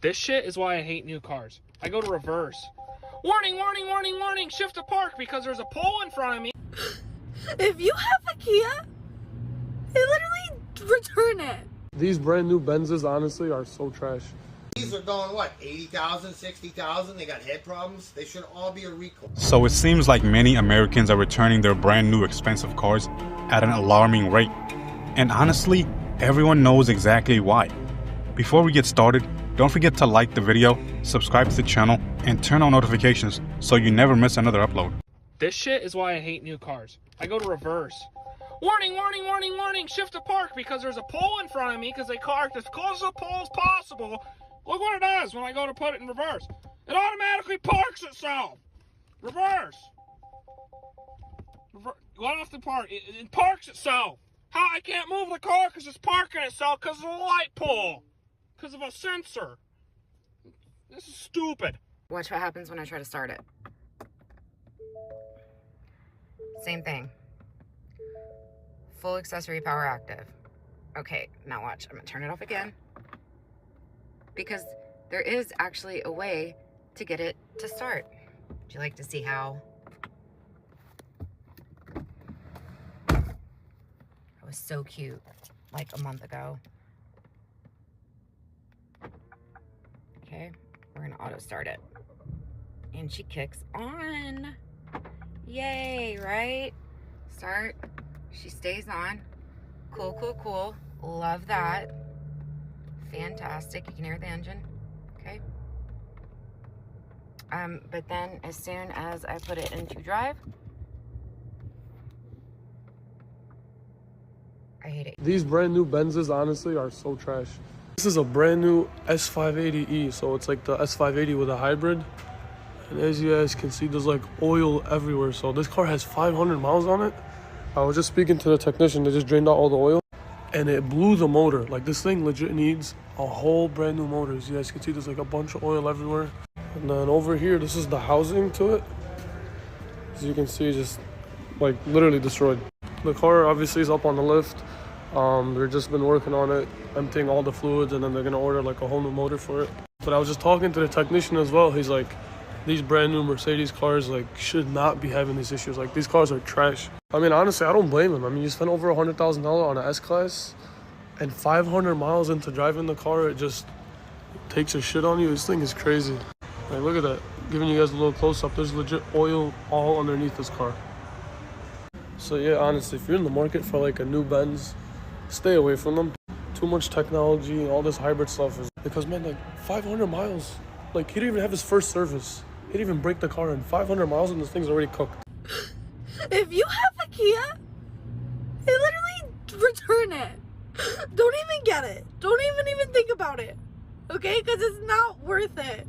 This shit is why I hate new cars. I go to reverse. Warning, warning, warning, warning, shift to park because there's a pole in front of me. If you have a Kia, they literally return it. These brand new Benzes, honestly, are so trash. These are going, what, 80,000, 60,000? They got head problems. They should all be a recall. So it seems like many Americans are returning their brand new expensive cars at an alarming rate. And honestly, everyone knows exactly why. Before we get started, don't forget to like the video, subscribe to the channel, and turn on notifications so you never miss another upload. This shit is why I hate new cars. I go to reverse. Warning, warning, warning, warning, shift to park because there's a pole in front of me because they parked as close to the pole as possible. Look what it does when I go to put it in reverse. It automatically parks itself. Reverse. Let off the park. It parks itself. How I can't move the car because it's parking itself because of a light pole. Because of a sensor. This is stupid. Watch what happens when I try to start it. Same thing. Full accessory power active. Okay, now watch. I'm gonna turn it off again. Because there is actually a way to get it to start. Would you like to see how? That was so cute, like a month ago. Okay, we're gonna auto start it. And she kicks on. Yay, right? Start. She stays on. Cool, cool, cool. Love that. Fantastic. You can hear the engine. Okay. But then as soon as I put it into drive, I hate it. These brand new Benzes, honestly, are so trash. This is a brand new S580E, so it's like the S580 with a hybrid. And as you guys can see, there's like oil everywhere. So this car has 500 miles on it. I was just speaking to the technician. They just drained out all the oil and it blew the motor. Like, this thing legit needs a whole brand new motor. As you guys can see, there's like a bunch of oil everywhere. And then over here, this is the housing to it. As you can see, just like literally destroyed. The car obviously is up on the lift. They've just been working on it, emptying all the fluids, and then they're gonna order like a whole new motor for it. But I was just talking to the technician as well. He's like, these brand new Mercedes cars like should not be having these issues. Like, these cars are trash. I mean, honestly, I don't blame him. I mean, you spend over $100,000 on an S-Class and 500 miles into driving the car, it just takes a shit on you. This thing is crazy. Like, look at that. Giving you guys a little close-up. There's legit oil all underneath this car. So yeah, honestly, if you're in the market for like a new Benz, stay away from them. Too much technology, all this hybrid stuff is because, man, like 500 miles. Like, he didn't even have his first service. He didn't even break the car in 500 miles and this thing's already cooked. If you have a Kia, they literally return it. Don't even get it. Don't even think about it. Okay? Because it's not worth it.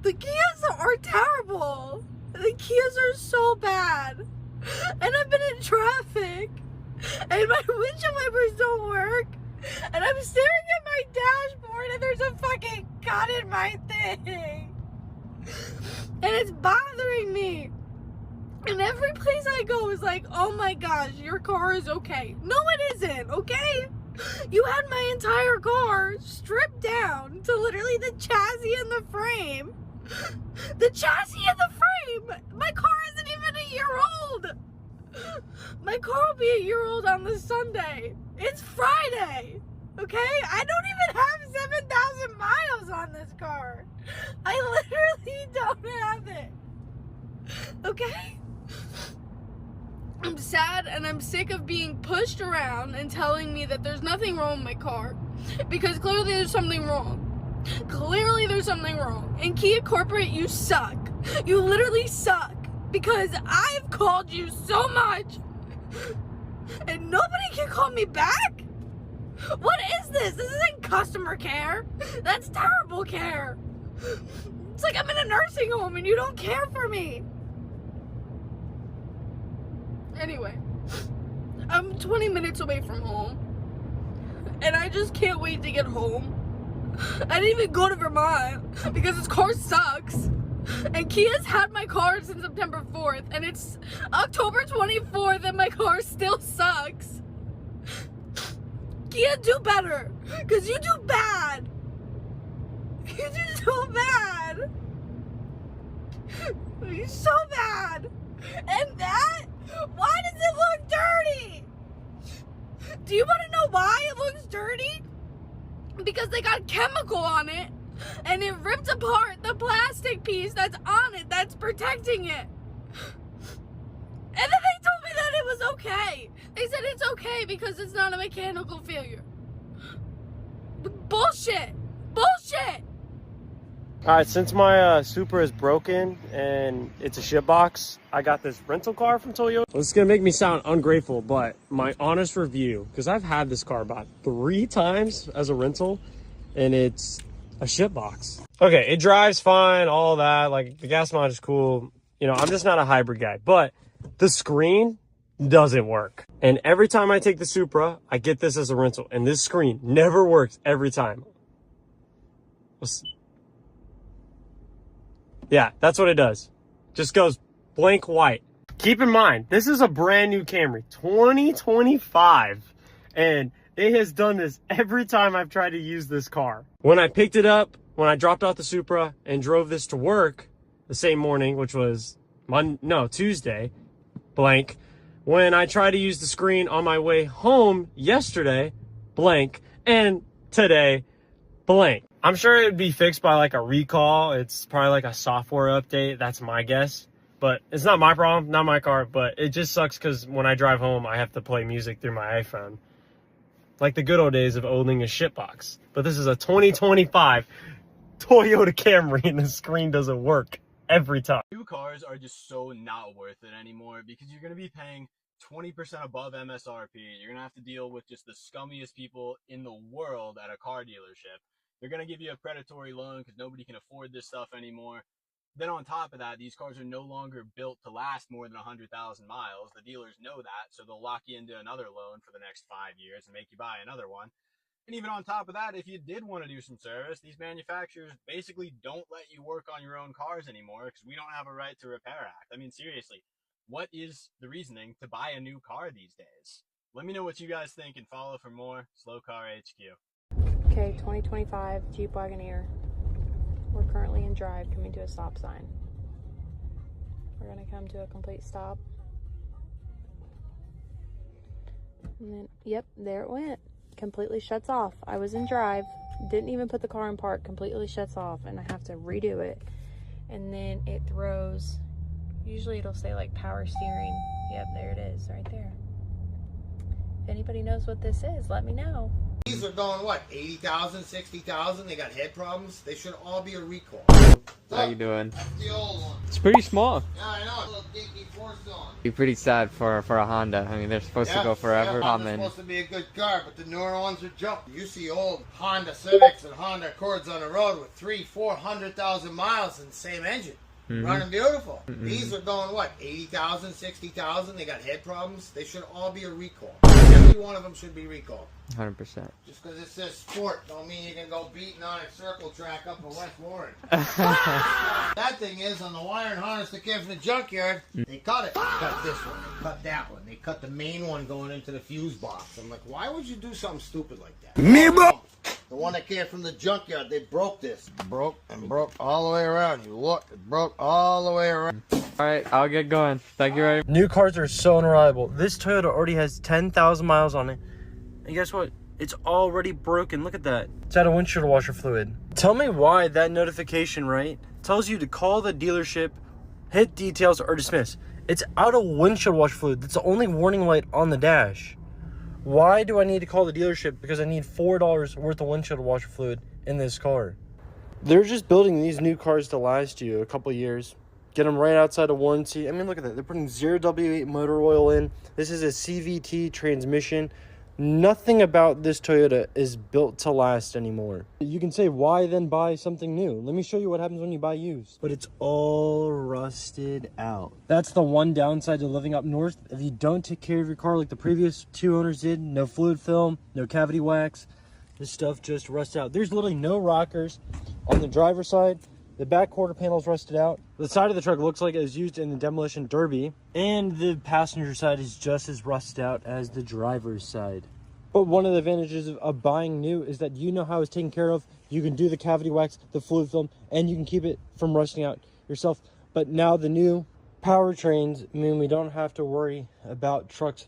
The Kias are terrible. The Kias are so bad. And I've been in traffic. And my windshield wipers don't work. And I'm staring at my dashboard and there's a fucking cut in my thing. And it's bothering me. And every place I go is like, oh my gosh, your car is okay. No, it isn't, okay? You had my entire car stripped down to literally the chassis and the frame. The chassis and the frame! My car isn't even a year old! My car will be a year old on this Sunday. It's Friday, okay? I don't even have 7,000 miles on this car. I literally don't have it, okay? I'm sad and I'm sick of being pushed around and telling me that there's nothing wrong with my car, because clearly there's something wrong. Clearly there's something wrong. And Kia Corporate, you suck. You literally suck, because I've called you so much and nobody can call me back. What is this? This isn't customer care. That's terrible care. It's like I'm in a nursing home and you don't care for me. Anyway, I'm 20 minutes away from home and I just can't wait to get home. I didn't even go to Vermont because this car sucks. And Kia's had my car since September 4th and it's October 24th and my car still sucks. Kia, do better, because you do bad. You do so bad. You're so bad. And that? Why does it look dirty? Do you want to know why it looks dirty? Because they got chemical on it and it ripped apart the plastic piece that's on it that's protecting it. And then they told me that it was okay. They said it's okay because it's not a mechanical failure. Bullshit. Bullshit. All right, since my Supra is broken and it's a shit box, I got this rental car from Toyota. Well, it's gonna make me sound ungrateful, but my honest review, because I've had this car about 3 times as a rental, and it's a shit box. Okay, it drives fine, all that, like the gas mileage is cool. You know, I'm just not a hybrid guy, but the screen doesn't work. And every time I take the Supra, I get this as a rental, and this screen never works every time. Yeah, that's what it does. Just goes blank white. Keep in mind, this is a brand new Camry, 2025. And it has done this every time I've tried to use this car. When I picked it up, when I dropped off the Supra and drove this to work the same morning, which was Tuesday, blank. When I tried to use the screen on my way home yesterday, blank. And today, blank. I'm sure it'd be fixed by like a recall. It's probably like a software update. That's my guess. But it's not my problem, not my car. But it just sucks because when I drive home, I have to play music through my iPhone. Like the good old days of owning a shitbox. But this is a 2025 Toyota Camry and the screen doesn't work every time. New cars are just so not worth it anymore because you're going to be paying 20% above MSRP. You're going to have to deal with just the scummiest people in the world at a car dealership. They're going to give you a predatory loan because nobody can afford this stuff anymore. Then on top of that, these cars are no longer built to last more than 100,000 miles. The dealers know that, so they'll lock you into another loan for the next 5 years and make you buy another one. And even on top of that, if you did want to do some service, these manufacturers basically don't let you work on your own cars anymore because we don't have a right to repair act. I mean, seriously, what is the reasoning to buy a new car these days? Let me know what you guys think and follow for more Slow Car HQ. Okay, 2025 Jeep Wagoneer. We're currently in drive, coming to a stop sign. We're gonna come to a complete stop. And then, yep, there it went. Completely shuts off. I was in drive, didn't even put the car in park, completely shuts off, and I have to redo it. And then it throws, usually it'll say like power steering. Yep, there it is, right there. If anybody knows what this is, let me know. These are going, what, 80,000, 60,000? They got head problems. They should all be a recall. How you doing? The old one. It's pretty small. Yeah, I know. A little dinky four-cylinder. Be pretty sad for a Honda. I mean, they're supposed to go forever. Yeah, Honda's supposed to be a good car, but the newer ones are junk. You see old Honda Civics and Honda Accords on the road with 300,000-400,000 miles in the same engine. Running beautiful. These are going, what, 80,000, 60,000? They got head problems. They should all be a recall. Every one of them should be recalled. 100%. Just because it says sport don't mean you can go beating on a circle track up in West Warren. That thing is, on the wire and harness that came from the junkyard, they cut it. They cut this one. They cut that one. They cut the main one going into the fuse box. I'm like, why would you do something stupid like that? Me, bro! The one that came from the junkyard, they broke this. Broke and broke all the way around. You look, it broke all the way around. Alright, I'll get going. Thank you very much. New cars are so unreliable. This Toyota already has 10,000 miles on it. And guess what? It's already broken. Look at that. It's out of windshield washer fluid. Tell me why that notification, right, tells you to call the dealership, hit details, or dismiss. It's out of windshield washer fluid. That's the only warning light on the dash. Why do I need to call the dealership? Because I need $4 worth of windshield washer fluid in this car. They're just building these new cars to last you a couple years. Get them right outside of warranty. I mean, look at that. They're putting 0W8 motor oil in. This is a CVT transmission. Nothing about this Toyota is built to last anymore. You can say, why then buy something new? Let me show you what happens when you buy used. But it's all rusted out. That's the one downside to living up north. If you don't take care of your car like the previous 2 owners did, no fluid film, no cavity wax, this stuff just rusts out. There's literally no rockers on the driver's side. The back quarter panel is rusted out. The side of the truck looks like it was used in the demolition derby. And the passenger side is just as rusted out as the driver's side. But one of the advantages of buying new is that you know how it's taken care of You can do the cavity wax, the fluid film, and you can keep it from rusting out yourself. But now the new powertrains mean we don't have to worry about trucks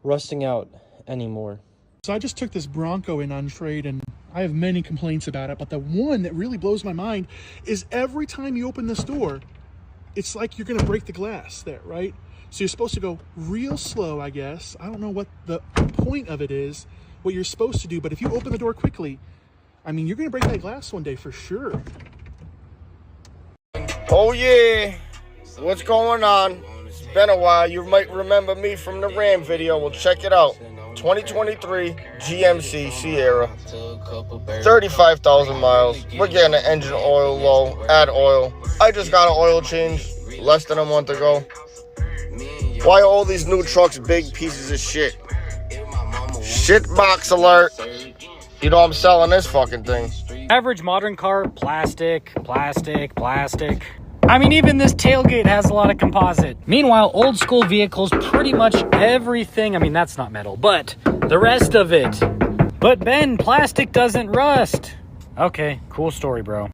rusting out anymore. So I just took this Bronco in on trade, and I have many complaints about it, but the one that really blows my mind is every time you open this door, it's like you're gonna break the glass there, right? So you're supposed to go real slow, I guess. I don't know what the point of it is, what you're supposed to do, but if you open the door quickly, I mean, you're gonna break that glass one day for sure. Oh yeah, what's going on? It's been a while. You might remember me from the Ram video. Well, check it out. 2023 GMC Sierra, 35,000 miles. We're getting the engine oil low, add oil. I just got an oil change less than a month ago. Why are all these new trucks big pieces of shit? Shit box alert. You know I'm selling this fucking thing. Average modern car, plastic, plastic, plastic. I mean, even this tailgate has a lot of composite. Meanwhile, old school vehicles, pretty much everything, I mean, that's not metal, but the rest of it. But Ben, plastic doesn't rust. Okay, cool story, bro.